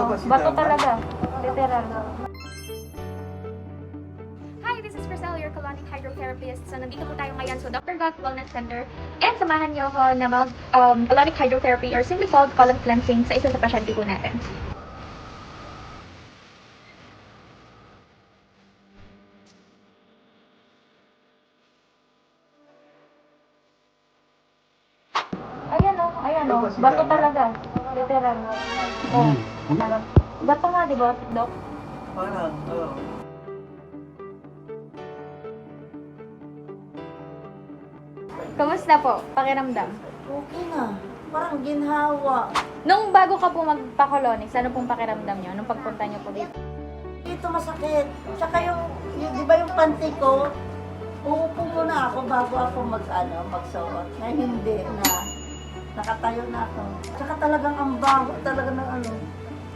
bato talaga. Literal. Hi, this is Chriselle, your colonic hydrotherapist. So, nandito po tayo ngayon sa Dr. Goth Wellness Center. And samahan niyo ako na mag colonic hydrotherapy or simply called colon cleansing sa isa sa pasyente po natin. Ayan o, bato talaga. Literal. Oh. Bato nga, di ba, Dok? Parang, oo. Kamusta po? Pakiramdam? Okay na. Parang ginhawa. Nung bago ka po magpa-colonics, ano pong pakiramdam niyo nung pagpunta niyo po dito? Dito masakit. Tsaka yung di ba yung panty ko, uupo muna ako bago ako magsuot. Na hindi na. Nakatayo na ako. Tsaka talagang ang baho talaga ng ano.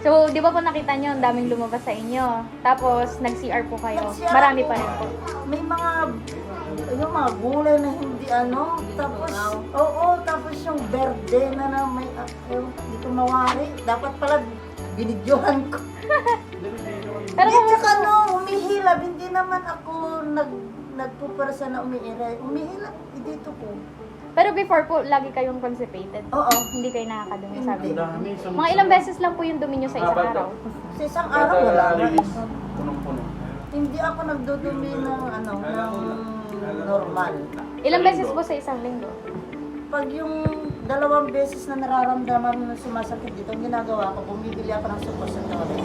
So, di ba po nakita niyo ang daming lumabas sa inyo? Tapos, nag-CR po kayo. Nag-CR Marami ako. pa rin po. May yung mga gulay na hindi tapos, tapos yung berde na may, hindi ko mawari. Dapat pala binidyohan ko. Pero At saka humihilab, hindi naman ako nagpupersa na umiiray. Humihilab, dito ko. Pero before po, lagi kayong constipated. Oo. Hindi kayo nakakadumi, sabi Hindi. niyo. Mga ilang beses lang po yung dumi niyo sa isang araw. Sa isang araw, wala na. Punong-puno. Hindi ako nagdudumi ng ng normal. Ilang beses po sa isang linggo? Pag yung 2 beses na nararamdaman na sumasakit dito, ang ginagawa ko, bumibili ako ng suppository.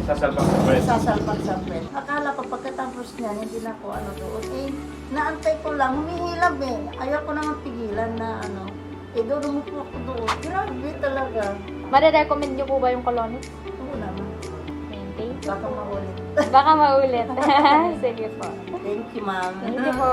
Sasalpak sa pwede. Sasalpak sa pwede. Akala ko pagkatapos niyan, hindi na ako doon. Naantay ko lang, humihilab Ayaw ko naman pigilan na doon umupo ako doon. Grabe talaga. Mare-recommend niyo po ba yung colonics? Oo naman. Thank you. Baka maulit. Baka maulit. Sige po. Thank you, ma'am. Thank you po.